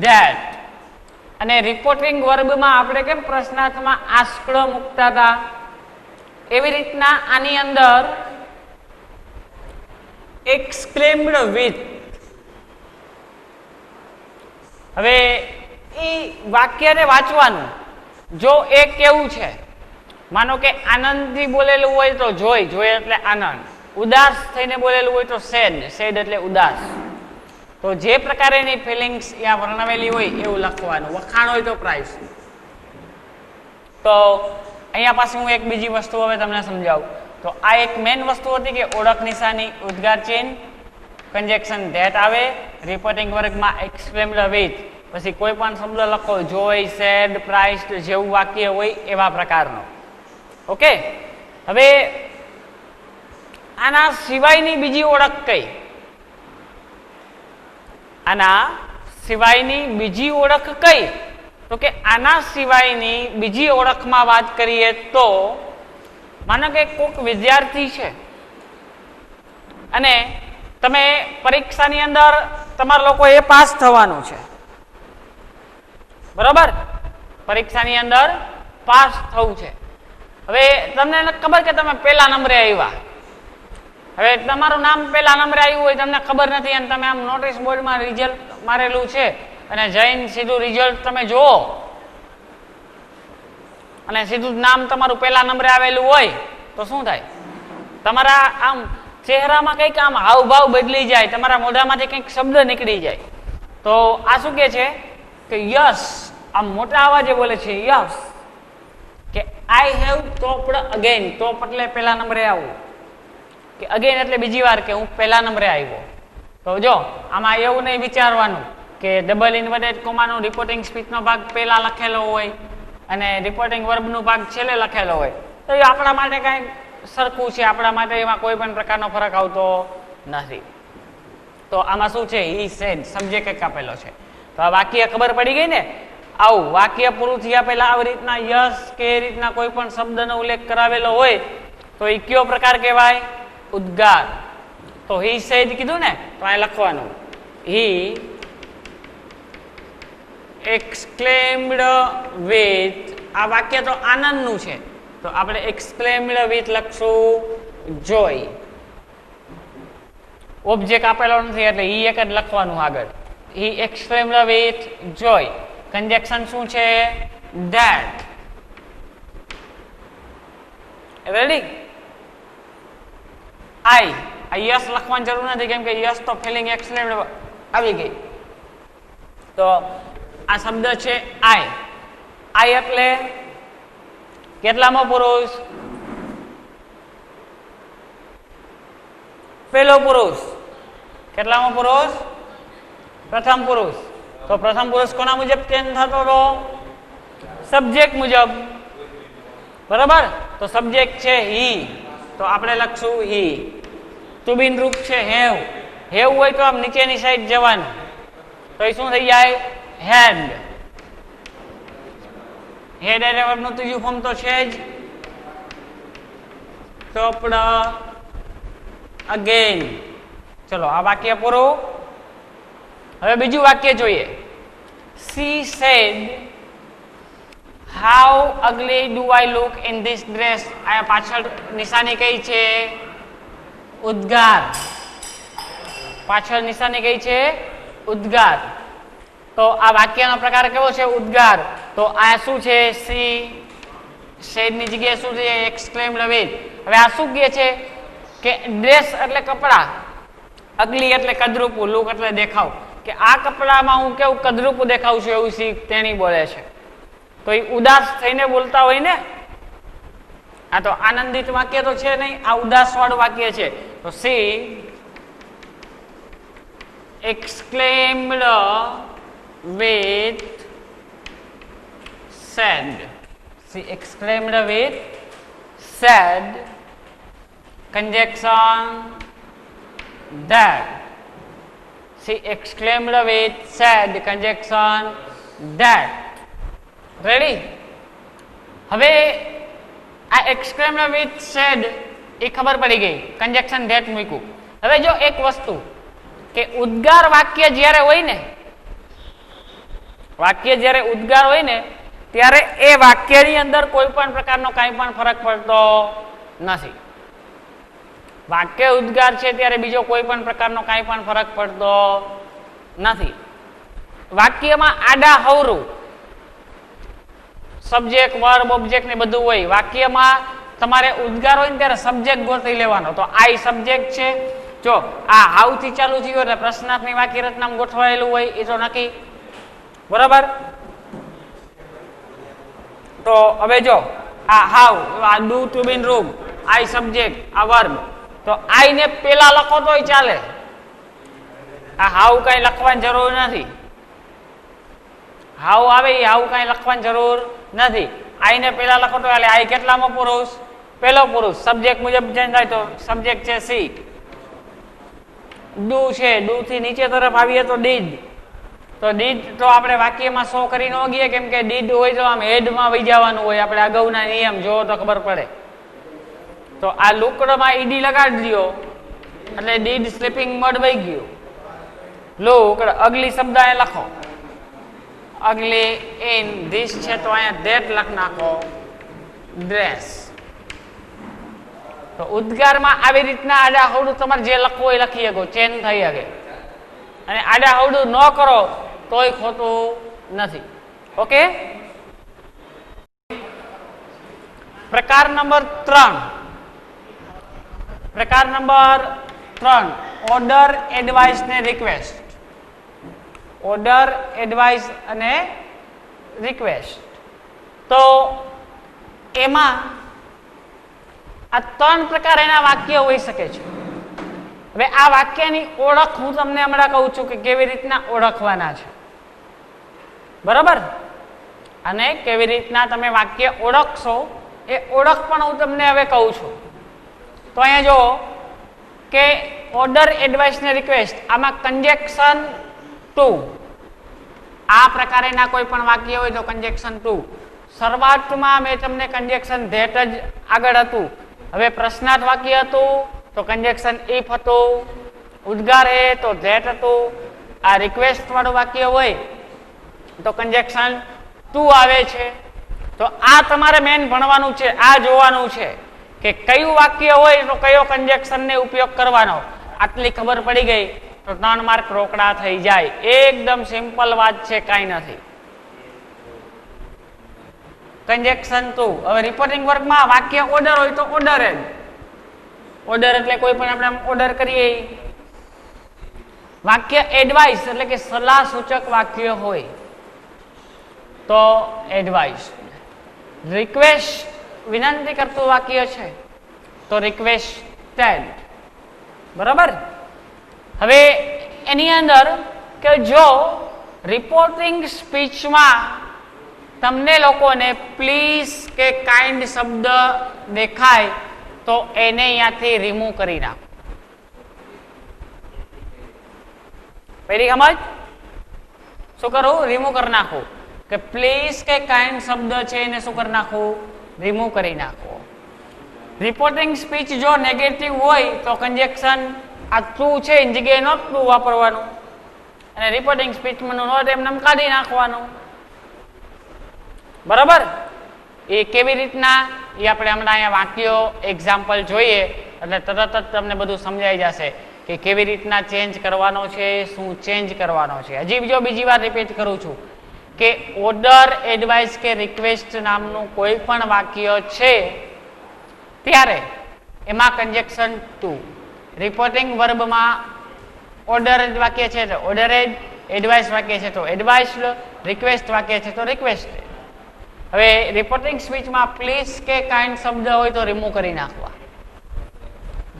that. અને reporting વર્બમાં આપણે કેમ પ્રશ્નાર્થમાં આંકડો મૂકતા હતા, એવી રીતના આની અંદર exclaimed with. હવે એ વાક્યને વાંચવાનું, જો એ કેવું છે, માનો કે આનંદથી બોલેલું હોય તો જોય એટલે આનંદ, ઉદાસ થઈને બોલેલું હોય તો સેડ એટલે ઉદાસ. તો જે પ્રકારેની ફિલિંગ્સ ત્યાં વર્ણવેલી હોય એવું લખવાનું. વખાણ હોય તો પ્રાઇસ. તો અહીંયા પાસે હું એક બીજી વસ્તુ હવે તમને સમજાવું. તો આ એક મેઇન વસ્તુ હતી કે ઓળખ નિશાની, ઉદ્ગાર ચિહ્ન, કન્જેક્શન ધેટ આવે, રિપોર્ટિંગ વર્ગમાં એક્સક્લેમ્ડ વિથ, પછી કોઈ પણ શબ્દ લખો, જોય, સેડ, પ્રાઇસ્ડ, જેવું વાક્ય હોય એવા પ્રકારનો. ઓકે, હવે આના સિવાયની બીજી ઓળખ કઈ? આના સિવાયની બીજી ઓળખ કઈ? તો કે આના સિવાયની બીજી ઓળખમાં વાત કરીએ તો માનો કે કોઈક વિદ્યાર્થી છે અને તમે પરીક્ષાની અંદર તમારા લોકોએ પાસ થવાનું છે, બરોબર? પરીક્ષાની અંદર પાસ થવું છે. હવે તમને ખબર કે તમે પહેલા નંબરે આવ્યા, હવે તમારું નામ પહેલા નંબરે આવ્યું હોય, તમને ખબર નથી અને તમે આમ નોટિસ બોર્ડમાં રિઝલ્ટ મારેલું છે અને જઈને સીધું રિઝલ્ટ તમે જુઓ અને સીધું નામ તમારું પહેલા નંબરે આવેલું હોય તો શું થાય? તમારા આમ ચહેરામાં કંઈક આમ હાવભાવ બદલી જાય, તમારા મોઢામાંથી કંઈક શબ્દ નીકળી જાય. તો આ શું કે છે કે યસ, આમ મોટા અવાજે બોલે છે યસ, કે આઈ હેવ ટોપ્ડ અગેન. ટોપ એટલે પહેલા નંબરે આવવું, કે અગેન એટલે બીજી વાર કે હું પહેલા નંબરે આવ્યો. તો જો આમાં એવું નહીં વિચારવાનું કે ડબલ ઇન્વર્ટેડ કોમાનો રિપોર્ટિંગ સ્પીચનો ભાગ પહેલા લખેલો હોય અને રિપોર્ટિંગ વર્બનો ભાગ છેલ્લે લખેલો હોય, તો એ આપણા માટે કાંઈ સરખું છે, આપણા માટે એમાં કોઈ પણ પ્રકારનો ફરક આવતો નથી. તો આમાં શું છે? હી સેડ, સબ્જેક્ટ એક આપેલો છે. તો આ વાક્ય ખબર પડી ગઈ ને? આવું વાક્ય પૂરું થયા પહેલા આવી રીતના યસ કે એ રીતના કોઈ પણ શબ્દનો ઉલ્લેખ કરાવેલો હોય તો એ કયો પ્રકાર કહેવાય? ઉદ્ગાર. તો હી સેડ કીધું ને, તો અહીં લખવાનું હી exclaimed with. આ વાક્ય તો આનંદનું છે, તો આપણે exclaimed with લખશું જોય. ઓબ્જેક્ટ આપેલો નથી એટલે હી એક જ લખવાનું આગળ. હી exclaimed with joy. કન્જેક્શન શું છે? that. રેડી? આઈ, આ યસ લખવાની જરૂર નથી કેમ કે યસ તો ફિલિંગ exclaimed આવી ગઈ. તો આ શબ્દ છે આઈ. આઈ એટલે કેટલામો પુરુષ? પહેલો પુરુષ. કેટલામો પુરુષ? પ્રથમ પુરુષ. તો પ્રથમ પુરુષ કોના મુજબ ચેન્જ થતો હતો? સબ્જેક્ટ મુજબ, બરાબર? તો સબ્જેક્ટ છે હી, તો આપણે લખશું હી. તુબિન રૂપ છે હેવ. હેવ હોય તો આમ નીચેની સાઈડ જવાનું, તો એ શું થઈ જાય? હેડ. હેડ એટલે વર્બનું ત્રીજું ફોર્મ તો છે જ. Topped again. ચલો આ વાક્ય પૂરું. હવે બીજું વાક્ય જોઈએ. She said, how ugly do I look in this dress? આ પાછળ નિશાની કઈ છે? ઉદ્ગાર. પાછળ નિશાની કઈ છે? ઉદ્ગાર. તો આ વાક્યનો પ્રકાર કેવો છે? ઉદ્ગાર. તો આ શું છે? સી સેડ ની જગ્યાએ શું છે? Exclaimed with. હવે આ શું કહે છે કે ડ્રેસ એટલે કપડા, અગલી એટલે કદરૂપું, લુક એટલે દેખાવ, કે આ કપડામાં હું કેવું કદરૂપું દેખાવું છું એવું સી તેણી બોલે છે. તો એ ઉદાસ થઈને બોલતા હોય ને, આ તો આનંદિત વાક્ય તો છે નહીં, આ ઉદાસ વાળું વાક્ય છે. તો C exclaimed with sad. She exclaimed with sad. Conjunction that. She exclaimed with sad. Conjunction that. Ready? હવે આ exclaimed with sad એ ખબર પડી ગઈ, conjunction that મૂક્યું. હવે જો એક વસ્તુ કે ઉદ્ગાર વાક્ય જ્યારે હોય ને વાક્ય જ્યારે ઉદ્ગાર હોય ને ત્યારે એ વાક્યની અંદર કોઈ પણ પ્રકારનો કાંઈ પણ ફરક પડતો નથી. વાક્ય ઉદ્ગાર છે ત્યારે બીજો કોઈ પણ પ્રકારનો કાંઈ પણ ફરક પડતો નથી. વાક્યમાં આડા હવરું સબ્જેક્ટ વર્બ ઓબ્જેક્ટ ને બધું હોય. વાક્યમાં તમારે ઉદ્ગાર હોય ને ત્યારે સબ્જેક્ટ ગોતી લેવાનો. તો આઈ સબ્જેક્ટ છે. જો આ હાઉ થી ચાલુ થયું એટલે પ્રશ્નાર્થની વાક્ય રચનામાં ગોઠવાયેલું હોય એ તો નક્કી, બરાબર. તો હવે જો આ હાઉ, આ do to been room, I subject, આ વર્બ. તો આઈ ને પેલા લખો તોય ચાલે. આ હાઉ કઈ લખવાની જરૂર નથી. હાઉ આવે એ હાઉ કઈ લખવાની જરૂર નથી. આઈ ને પેલા લખો તો એટલે આઈ કેટલામાં પુરુષ? પેલો પુરુષ. સબ્જેક્ટ મુજબ ચેન્જ થાય તો સબ્જેક્ટ છે સી. ડુ છે, ડુ થી નીચે તરફ આવીએ તો ડીડ. તો ડીડ તો આપણે વાક્યમાં શો કરી ન ગઈએ, કેમ કે ડીડ હોય તો આમ હેડમાં વહી જવાનું હોય. આપણે અગાઉના નિયમ જોવો તો ખબર પડે. તો આ લુકડમાં ઈડી લગાડી દો એટલે ડીડ સ્લીપિંગ મોડ વહી ગયું. લુકડ, અગલી શબ્દ અહીંયા લખો. અગલી ઇન ધીસ છે તો અહીંયા ધેટ લખ નાખો, ડ્રેસ. તો ઉદ્ગારમાં આવી રીતના આડા હવડું તમારે જે લખવું એ લખી શકો, ચેન્જ થઈ શકે. અને આડા હવડું ન કરો તોય ખોટું નથી. ઓકે. પ્રકાર નંબર 3. પ્રકાર નંબર 3 ઓર્ડર, એડવાઇસ ને રિક્વેસ્ટ. ઓર્ડર, એડવાઇસ અને રિક્વેસ્ટ. તો એમાં આ 3 પ્રકાર એના વાક્ય હોઈ શકે છે. હવે આ વાક્યની ઓળખ હું તમને હમણાં કહું છું કે કેવી રીતના ઓળખવાના છે, બરાબર. અને કેવી રીતના તમે વાક્ય ઓળખશો એ ઓળખ પણ હું તમને હવે કહું છું. તો અહીંયા જો કે ઓર્ડર, એડવાઇસ ને રિક્વેસ્ટ, આમાં કંજેક્શન ટુ. આ પ્રકારેના કોઈ પણ વાક્ય હોય તો કંજેક્શન ટુ. શરૂઆતમાં મેં તમને કંજેક્શન ધેટ જ આગળ હતું. હવે પ્રશ્નાર્થ વાક્ય હતું તો કંજેક્શન ઇફ હતું. ઉદ્ગાર હે તો ધેટ હતું. આ રિક્વેસ્ટ વાળું વાક્ય હોય તો કંજેક્શન ટુ આવે છે. તો આ તમારે મેન ભણવાનું છે, આ જોવાનું છે કે કયું વાક્ય હોય તો કયો કંજેક્શન ને ઉપયોગ કરવાનો. આટલી ખબર પડી ગઈ તો 3 માર્ક રોકડા થઈ જાય. એકદમ સિમ્પલ વાત છે, કાંઈ નથી. કંજેક્શન ટુ. હવે રિપોર્ટિંગ વર્કમાં વાક્ય ઓર્ડર હોય તો ઓર્ડર એડ. ઓર્ડર એટલે કોઈ પણ આપણે ઓર્ડર કરીએ. વાક્ય એડવાઇસ એટલે કે સલાહ સૂચક વાક્ય હોય તો એડવાઇસ. રિક્વેસ્ટ વિનંતી કરતું વાક્ય છે તો રિક્વેસ્ટેડ, બરાબર. હવે એની અંદર કે જો રિપોર્ટિંગ સ્પીચમાં તમને લોકોને પ્લીઝ કે કાઇન્ડ શબ્દ દેખાય તો એને અહીંયાથી રિમૂવ કરી નાખો. પહેલી સમજ? શું કરું? રિમૂવ કરી નાખું. કે પ્લીઝ કે કાઇન્ડ શબ્દ છે એને શું કરી નાખવું? રિમૂવ કરી નાખો. રિપોર્ટિંગ સ્પીચ જો નેગેટિવ હોય તો કંજેક્શન આ ટુ છે એની જગ્યાએ નોટ ટુ વાપરવાનું અને રિપોર્ટિંગ સ્પીચમાં નોટ એમને કાઢી નાખવાનું, બરાબર. એ કેવી રીતના એ આપણે હમણાં અહીંયા વાક્યો એક્ઝામ્પલ જોઈએ એટલે તરત જ તમને બધું સમજાઈ જશે કે કેવી રીતના ચેન્જ કરવાનો છે, શું ચેન્જ કરવાનો છે. હજી જો બીજી વાર રિપીટ કરું છું કે ઓર્ડર, એડવાઇસ કે રિક્વેસ્ટ નામનું કોઈ પણ વાક્ય છે ત્યારે એમાં કંજેક્શન ટુ. રિપોર્ટિંગ વર્બમાં ઓર્ડર વાક્ય છે તો ઓર્ડરેડ, એડવાઇસ વાક્ય છે તો એડવાઇસ્ડ, રિક્વેસ્ટ વાક્ય છે તો રિક્વેસ્ટેડ. હવે રિપોર્ટિંગ સ્પીચમાં પ્લીઝ કે કાઇન્ડ શબ્દ હોય તો રિમૂવ કરી નાખવા.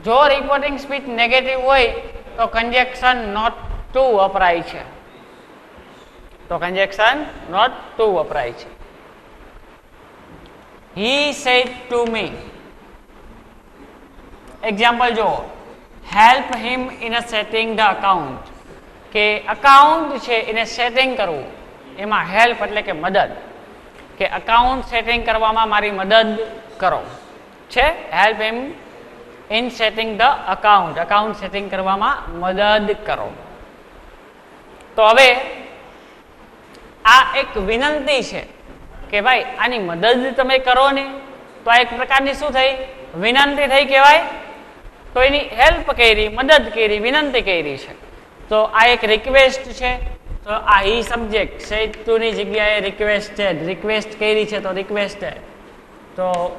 જો રિપોર્ટિંગ સ્પીચ નેગેટિવ હોય તો કંજેક્શન નોટ ટુ વપરાય છે. તો કંજેક્શન નોટ ટુ વપરાય છે. He said to me. Example જો help him in setting the account. કે અકાઉન્ટ છે એને સેટિંગ કરવું, એમાં હેલ્પ એટલે કે મદદ. કે અકાઉન્ટ સેટિંગ કરવામાં મારી મદદ કરો છે. Help him in setting the account. Account setting કરવામાં મદદ કરો. તો હવે આ એક વિનંતી છે કે ભાઈ આની મદદ તમે કરો ને, તો આ એક પ્રકારની શું થઈ? વિનંતી થઈ કહેવાય. તો એની હેલ્પ કરી, મદદ કરી, વિનંતી કરી છે. તો આ એક રિક્વેસ્ટ છે. તો આ હી સબ્જેક્ટ સેડ ટુ ની જગ્યાએ રિક્વેસ્ટેડ, રિક્વેસ્ટ કરી છે તો રિક્વેસ્ટેડ. તો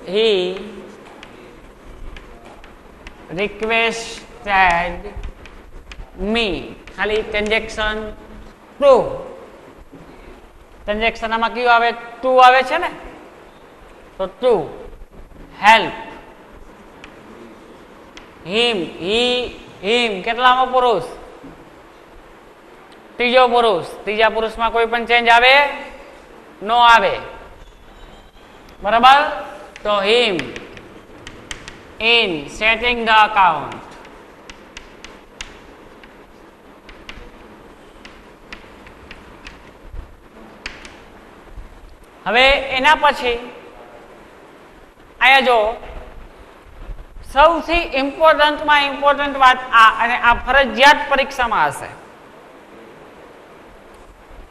હી રિક્વેસ્ટેડ મી, ખાલી ટ્રાન્ઝેક્શન ટુ. ટ્રાન્ઝેક્શન આમાં કયું આવે? ટુ આવે છે ને, તો ટુ હેલ્પ હિમ. હિમ કેટલામાં પુરુષ? ત્રીજો પુરુષ. ત્રીજા પુરુષમાં કોઈ પણ ચેન્જ આવે? નો આવે. બરાબર? તો હિમ ઇન સેટિંગ ધ અકાઉન્ટ. હવે એના પછી અહીંયા જો સૌથી ઇમ્પોર્ટન્ટમાં ઇમ્પોર્ટન્ટ વાત આ, અને આ ફરજિયાત પરીક્ષામાં હશે.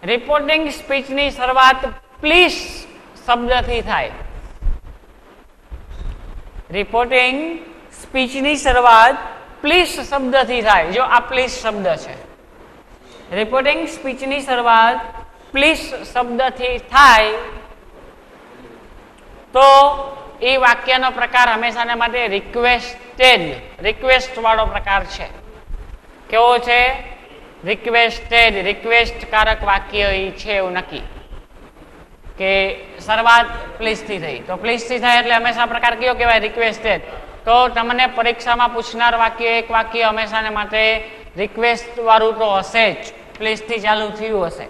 રિપોર્ટિંગ સ્પીચની શરૂઆત પ્લીઝ શબ્દથી થાય. રિપોર્ટિંગ સ્પીચની શરૂઆત પ્લીઝ શબ્દથી થાય. જો આ પ્લીઝ શબ્દ છે, રિપોર્ટિંગ સ્પીચની શરૂઆત પ્લીઝ શબ્દથી થાય તો એ વાક્યનો પ્રકાર હંમેશાને માટે રિક્વેસ્ટેડ, રિક્વેસ્ટ વાળો પ્રકાર છે. કેવો છે? રિક્વેસ્ટેડ. રિક્વેસ્ટ કારક વાક્ય છે એવું નક્કી કે શરૂઆત પ્લીઝ થી થઈ. તો પ્લીઝ થી થાય એટલે હંમેશા પ્રકાર કયો કહેવાય? રિક્વેસ્ટેડ. તો તમને પરીક્ષામાં પૂછનાર વાક્ય, એક વાક્ય હંમેશાને માટે રિક્વેસ્ટ વાળું તો હશે જ, પ્લીઝ થી ચાલુ થયું હશે.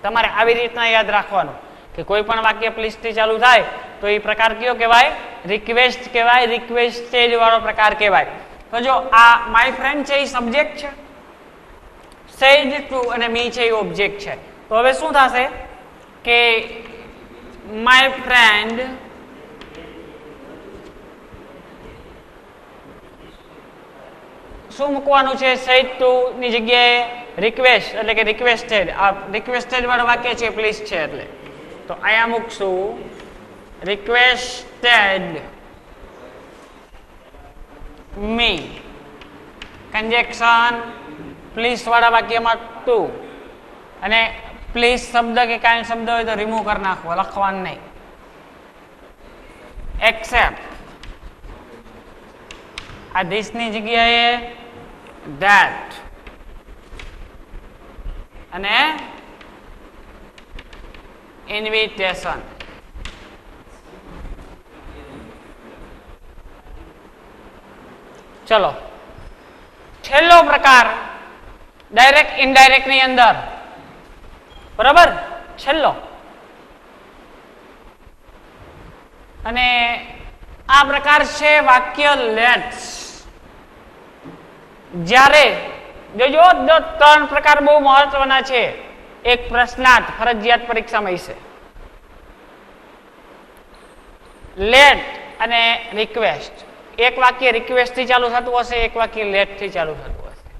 તમારે આવી રીતના યાદ રાખવાનું કે કોઈ પણ વાક્ય પ્લીઝ થી ચાલુ થાય તો એ પ્રકાર કયો કહેવાય? રિક્વેસ્ટ કહેવાય. રિક્વેસ્ટેડ વાળો પ્રકાર કહેવાય. તો જો આ માય ફ્રેન્ડ છે એ સબ્જેક્ટ છે, સેડ ટુ અને મી છે એ ઓબ્જેક્ટ છે. તો હવે શું થશે કે માય ફ્રેન્ડ શું મૂકવાનું છે? સેડ ટુ ની જગ્યાએ રિક્વેસ્ટ, એટલે કે રિક્વેસ્ટેડ. આ રિક્વેસ્ટેડ વાળું વાક્ય છે પ્લીઝ છે એટલે. તો અહીંયા મૂકશું રિક્વેસ્ટેડ મી. કન્જેક્શન પ્લીઝ વાળા વાક્યમાં ટુ, અને પ્લીઝ શબ્દ કે કાંઈ શબ્દ હોય તો રિમૂવ કરી નાખવો, લખવાનું નહીં. એક્સેપ્ટ, આ ધીસ ની જગ્યાએ ધેટ, અને ઇન્વિટેશન. ચલો છેલ્લો પ્રકાર ડાયરેક્ટ ઇનડાયરેક્ટ ની અંદર. બરાબર? છેલ્લો. અને આ પ્રકાર છે વાક્ય લેટ્સ. જ્યારે જોજો 3 પ્રકાર બહુ મહત્વના છે. એક પ્રશ્નાર્થ ફરજિયાત પરીક્ષામાં છે. લેટ અને રિક્વેસ્ટ. એક વાક્ય રિક્વેસ્ટ થી ચાલુ થતું હશે, એક વાક્ય લેટ થી ચાલુ થતું હશે.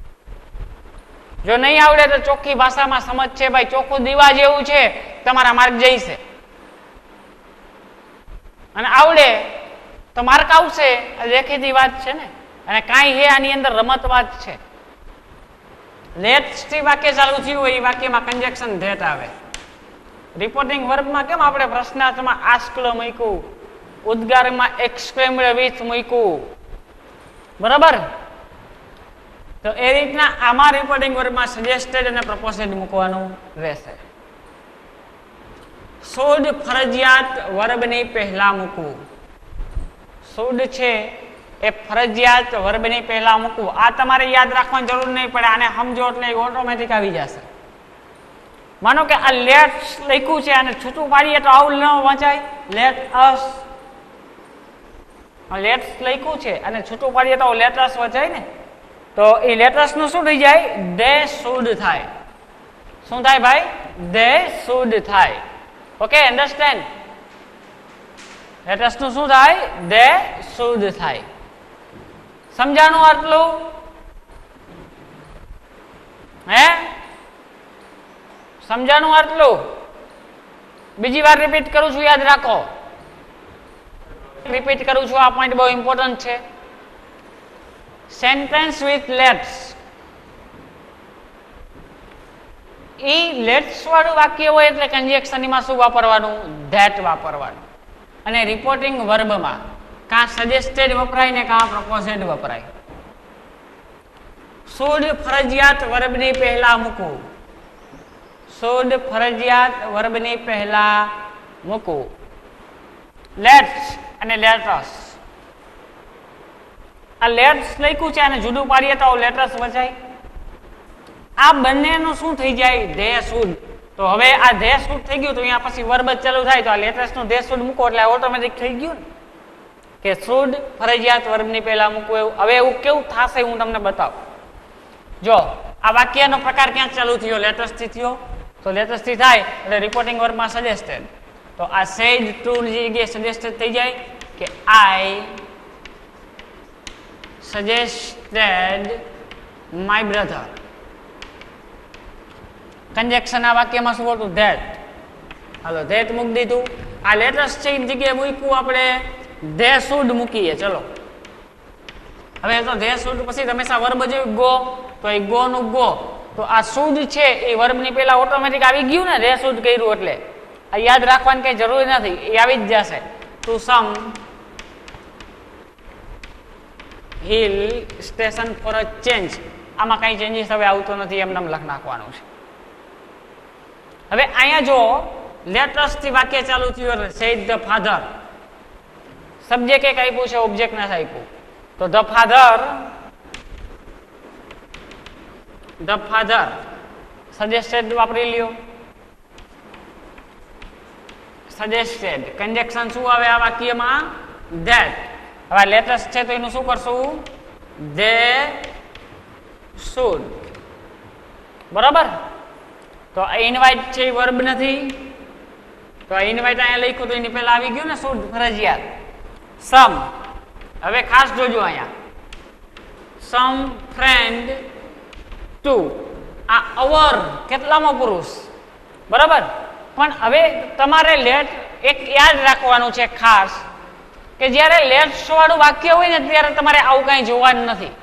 જો નહીં આવડે તો ચોખ્ખી ભાષામાં સમજ છે ભાઈ, ચોખ્ખું દીવા જેવું છે, તમારા માર્ક જઈશે. અને આવડે તો માર્ક આવશે. દેખીતી વાત છે ને, અને કાંઈ હે આની અંદર રમત વાત છે. લેટ થી વાક્ય ચાલુ થયું હોય એ વાક્યમાં કન્જેક્શન ધેટ આવે. રિપોર્ટિંગ વર્બમાં કેમ આપણે પ્રશ્નાર્થમાં આસ્ક્ડ મૂક્યું, ઉદ્ગારમાં એક્સક્લેમ્ડ વિથ મૂક્યું. બરાબર? તો એ રીતના આમાં રિપોર્ટિંગ વર્બમાં સજેસ્ટેડ અને પ્રપોઝેડ મૂકવાનું રહેશે. શુડ ફરજિયાત વર્બની પહેલા મૂકવું. શુડ છે એ ફરજિયાત વર્બની પહેલા મૂકવું. આ તમારે યાદ રાખવાની જરૂર નહીં પડે, આને સમજો એટલે ઓટોમેટિક આવી જશે. માનો કે આ લેટ્સ લખ્યું છે અને છૂટું પાડીએ તો આવું ન વંચાય. લેટ અસ, લેટ્સ લખ્યું છે અને છૂટું પાડીએ તો લેટ અસ વંચાય ને. તો એ લેટસ નું શું થઈ જાય? દે શુડ થાય. શું થાય ભાઈ? દે શુડ થાય. Okay, understand? લેટસ નું શું થાય? દે શુડ થાય. સમજાણું આટલું? હે સમજાણું આટલું? બીજી વાર રિપીટ કરું છું, યાદ રાખો. રિપીટ કરું છું, આ પોઈન્ટ બહુ ઇમ્પોર્ટન્ટ છે. Sentence with let's. લેટ્સ વાળું વાક્ય હોય એટલે કન્જેક્શનમાં શું વાપરવાનું? ધેટ વાપરવાનું. અને રિપોર્ટિંગ વર્બમાં કાં સજેસ્ટેડ વપરાય ને કાં પ્રપોઝેડ વપરાય. શુડ ફરજિયાત વર્બની પહેલા મૂકવું. શુડ ફરજિયાત વર્બની પહેલા મૂકવું. લેટ્સ અને લેટસ. આ લેટ્સ લખ્યું છે અને જુદું પાડીએ તો લેટસ વચાય. આ બંનેનું શું થઈ જાય? They should. તો હવે આ ધે શુડ થઈ ગયું તો અહીંયા પછી વર્બ જ ચાલુ થાય તો આ લેટસ નું ધે શુડ મૂકો એટલે ઓટોમેટિક થઈ ગયું ને કે શુડ ફરજિયાત વર્બની પહેલા મૂકવું. એવું હવે એવું કેવું થશે હું તમને બતાવું. જો આ વાક્યનો પ્રકાર ક્યાં ચાલુ થયો? લેટસ થી થયો. તો લેટસ થી થાય એટલે રિપોર્ટિંગ વર્બમાં સજેસ્ટેડ. તો આ સેડ ટુ ની જગ્યાએ સજેસ્ટેડ થઈ જાય કે આઈ સજેસ્ટેડ માય બ્રધર. કન્જેક્શન આ વાક્યમાં શું હતું? ધેટ. હાલો ધેટ મૂકી દીધું. આ લેટસ છે એની જગ્યાએ મૂક્યું આપણે ધે શુડ મૂકીએ. ચલો હવે તો ધે શુડ પછી હંમેશા વર્બ જેવું ગો, તો એ ગો નું ગો. તો આ શુડ છે એ વર્બની પહેલા ઓટોમેટિક આવી ગયું ને, ધે શુડ કર્યું એટલે આ યાદ રાખવાની કઈ જરૂર નથી, એ આવી જ જશે. To some hill station for a change. આમાં કઈ ચેન્જીસ હવે આવતો નથી, એમને લખ નાખવાનું છે. હવે અહીંયા જો લેટસ થી વાક્ય ચાલુ થયું એટલે સેડ ધ ફાધર. સબ્જેક્ટ એક આપ્યું છે, ઓબ્જેક્ટ નથી આપ્યું. તો ધ ફાધર સજેસ્ટેડ વાપરી લ્યો. સજેસ્ટેડ કન્જેક્શન શું આવે આ વાક્યમાં? ધેટ. હવે લેટસ છે તો એનું શું કરશું? They should. બરાબર. તો ઇનવાઇટ છે એ વર્બ નથી, તો ઇનવાઇટ અહીંયા લખ્યું તો એની પહેલા આવી ગયું ને શુડ ફરજિયાત. સમ. હવે ખાસ જોજો અહીંયા સમ ફ્રેન્ડ ટુ. આ અવર કેટલામો પુરુષ? બરાબર. પણ હવે તમારે લેટ એક યાદ રાખવાનું છે ખાસ કે જ્યારે લેટ્સ વાળું વાક્ય હોય ને ત્યારે તમારે આવું કઈ જોવાનું નથી.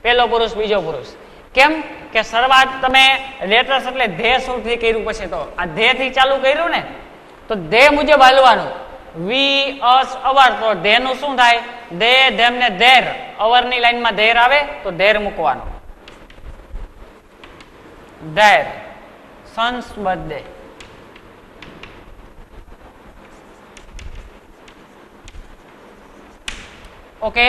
પહેલો પુરુષ બીજો પુરુષ. કેમ કે શરૂઆત તમે લેટસ એટલે ધે શુડ થી કર્યું, પછી તો આ ધે થી ચાલુ કર્યું ને તો ધે મુજબ હાલવાનું. વી અસ અવર. તો ધે નું શું થાય? ધે ધેમ ને ધેર. અવર ની લાઈનમાં ધેર આવે તો ધેર મૂકવાનું. There Sons birthday. ઓકે.